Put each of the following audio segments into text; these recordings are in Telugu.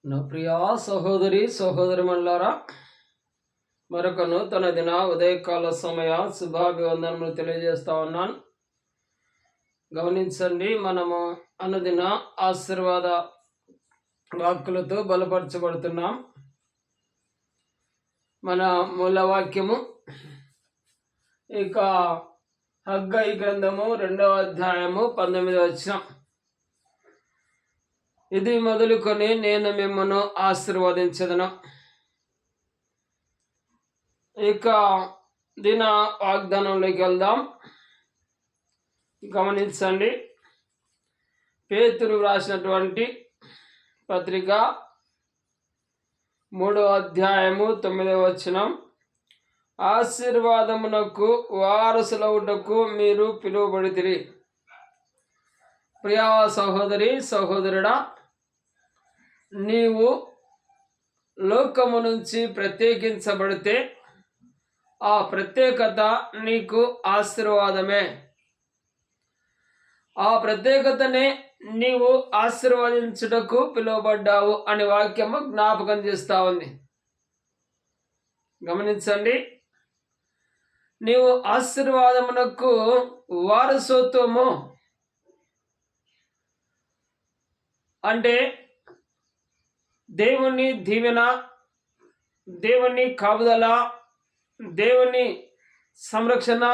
నా ప్రియా సహోదరి సహోదరిమణులారా, మరొక నూతన దిన ఉదయకాల సమయ శుభాభివందనములు తెలియజేస్తా ఉన్నాను. గమనించండి, మనము అనుదిన ఆశీర్వాద వాక్కులతో బలపరచబడుతున్నాం. మన మూలవాక్యము ఇక హగ్గయి గ్రంథము 2వ అధ్యాయము 19వ వచనం. ఇది మొదలుకొని నేను మిమ్మను ఆశీర్వదించదను. ఇక దిన వాగ్దానంలోకి వెళ్దాం. గమనించండి, పేతురు రాసినటువంటి పత్రిక 3వ అధ్యాయము 9వ వచనం. ఆశీర్వాదమునకు వారసులవుటకు మీరు పిలువబడితిరి. ప్రియా సహోదరి సహోదరుడా, నీవు లోకము నుంచి ప్రత్యేకించబడితే ఆ ప్రత్యేకత నీకు ఆశీర్వాదమే. ఆ ప్రత్యేకతనే నీవు ఆశీర్వదించుటకు పిలువబడ్డావు అని వాక్యము జ్ఞాపకం చేస్తా ఉంది. గమనించండి, నీవు ఆశీర్వాదమునకు వారసత్వము అంటే దేవుని దీవెన, దేవుని కాపుదల, దేవుని సంరక్షణ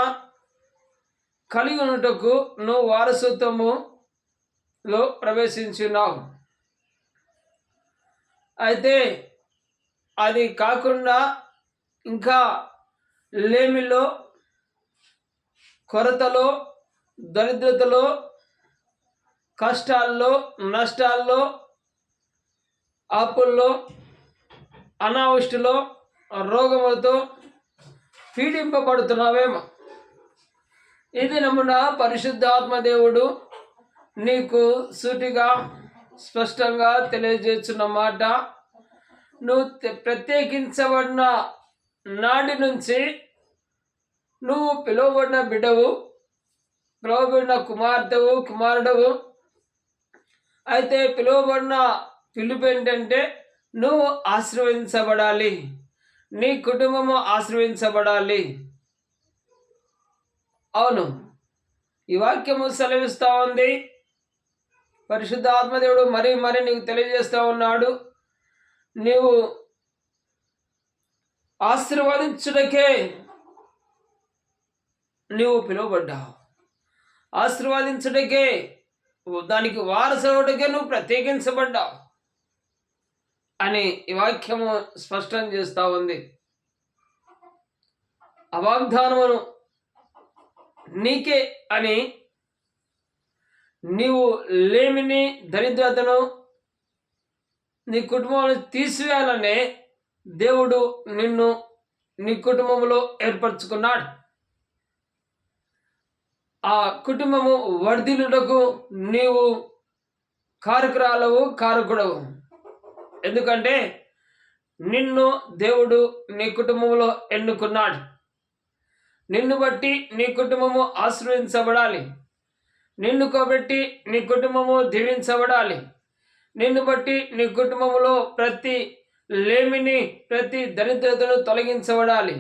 కలిగి ఉన్నటకు నువ్వు వారసత్వములో ప్రవేశించున్నావు. అయితే అది కాకుండా ఇంకా లేమిలో, కొరతలో, దరిద్రతలో, కష్టాల్లో, నష్టాల్లో, అప్పుల్లో, అనావృష్టిలో, రోగములతో పీడింపబడుతున్నావేమో. ఇది నమ్మున పరిశుద్ధాత్మదేవుడు నీకు సూటిగా స్పష్టంగా తెలియజేస్తున్న మాట, నువ్వు ప్రత్యేకించబడిన నాటి నుంచి నువ్వు పిలువబడిన బిడ్డవు, పిలువబడిన కుమార్తెవు, కుమారుడవు. అయితే పిలువబడిన పిలుపు ఏంటంటే నువ్వు ఆశీర్వదించబడాలి, నీ కుటుంబము ఆశీర్వదించబడాలి. అవును, ఈ వాక్యము సెలవిస్తూ ఉంది. పరిశుద్ధ ఆత్మదేవుడు మరీ నీకు తెలియజేస్తూ ఉన్నాడు, నీవు ఆశీర్వదించుటకే నీవు పిలువబడ్డావు. ఆశీర్వదించుటకే, దానికి వారసుడికే నువ్వు ప్రత్యేకించబడ్డావు అని ఈ వాక్యము స్పష్టం చేస్తూ ఉంది. ఆ వాగ్దానమును నీకే అని, నీవు లేమిని, దరిద్రతను నీ కుటుంబంలో తీసివేయాలనే దేవుడు నిన్ను నీ కుటుంబంలో ఏర్పరచుకున్నాడు. ఆ కుటుంబము వర్ధిల్లుటకు నీవు కారకురాలవు, కారకుడవు. ఎందుకంటే నిన్ను దేవుడు నీ కుటుంబంలో ఎన్నుకున్నాడు. నిన్ను బట్టి నీ కుటుంబము ఆశీర్వదించబడాలి, నిన్ను కాబట్టి నీ కుటుంబము దీవించబడాలి, నిన్ను బట్టి నీ కుటుంబంలో ప్రతి లేమిని, ప్రతి దరిద్రతను తొలగించబడాలి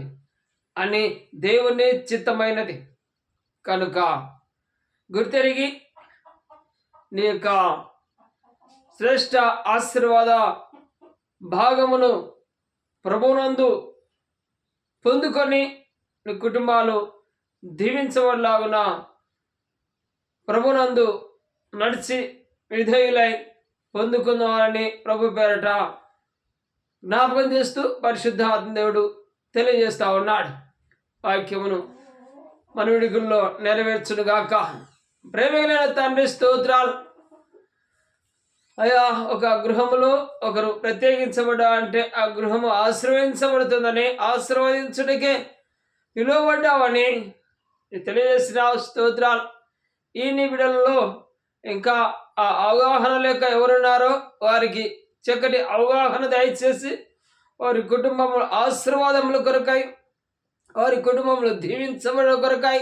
అని దేవుని చిత్తమైనది. కనుక గుర్తెరిగి నీ యొక్క శ్రేష్ట ఆశీర్వాద భాగమును ప్రభువునందు పొందుకొని నీ కుటుంబాలు దీవించబడలాగున ప్రభునందు నడిచి విధేయులై పొందుకుందామని ప్రభు పేరట జ్ఞాపకం చేస్తూ పరిశుద్ధ ఆత్మదేవుడు తెలియజేస్తూ ఉన్నాడు. వాక్యమును మన విడుగుల్లో నెరవేర్చునుగాక. ప్రేమలైన తండ్రి, స్తోత్రాలు అయ్యా. ఒక గృహములో ఒకరు ప్రత్యేకించబడ్డా అంటే ఆ గృహము ఆశీర్వదించబడుతుందని, ఆశీర్వదించుటకే పిలువబడ్డావని తెలియజేసిన స్తోత్రాలు. ఈ నీ బిడ్డలలో ఇంకా ఆ అవగాహన లేక ఎవరున్నారో వారికి చక్కటి అవగాహన దయచేసి వారి కుటుంబముల ఆశీర్వాదముల కొరకై, వారి కుటుంబంలో దీవించబడే కొరకై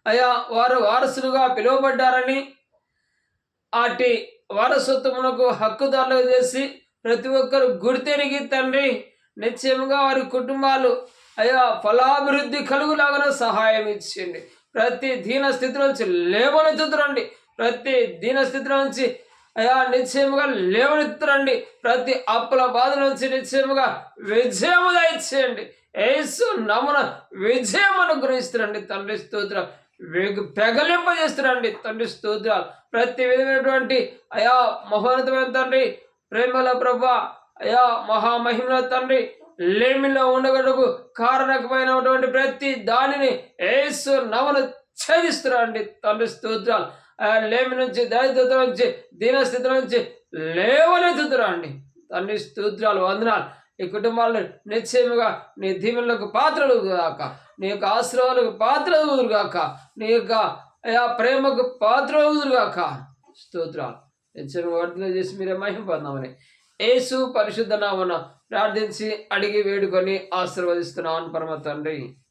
అయ్యా వారు వారసులుగా పిలువబడ్డారని, అటు వారసత్వమునకు హక్కుదారులు చేసి ప్రతి ఒక్కరు గుర్తెరిగి తండ్రి నిశ్చయముగా వారి కుటుంబాలు అయా ఫలాభివృద్ధి కలుగులాగా సహాయం ఇచ్చింది. ప్రతి దీన స్థితిలో నుంచి లేవనెత్తుతురండి. ప్రతి దీన స్థితిలో నుంచి అయా నిశ్చయముగా లేవనెత్తురండి. ప్రతి అప్పుల బాధ నుంచి నిశ్చయముగా విజయము దయచేయండి. యేసు నామమున విజయం అనుగ్రహిస్తురండి తండ్రి. స్తోత్రం. పెగలింపజేస్తురండి తండ్రి. స్తోత్రాలు. ప్రతి విధమైనటువంటి అయా మహోన్నతమైన తండ్రి, ప్రేమల ప్రభా, అయా మహామహిమల తండ్రి, లేమిలో ఉండగడుగు కారణకమైనటువంటి ప్రతి దానిని యేసు నామమున ఛేదిస్తురండి తండ్రి. స్తోత్రాలు. లేమి నుంచి, దరిద్రత నుంచి, దీనస్థితి నుంచి లేవనెత్తుతురండి తండ్రి. స్తోత్రాలు, వందనాలు. ఈ కుటుంబాలను నిశ్చయముగా నీ దీవెనలకు పాత్రలు గాక, నీ యొక్క ఆశీర్వాదాలకు పాత్రలు గాక, నీ యొక్క ప్రేమకు పాత్రలు గాక. స్తోత్రాలు. నిశ్చయముగా వర్ధన చేసి మీరే మహిమ పొందామని యేసు పరిశుద్ధ నామమున ప్రార్థించి అడిగి వేడుకొని ఆశీర్వదిస్తున్నాను పరమ తండ్రి.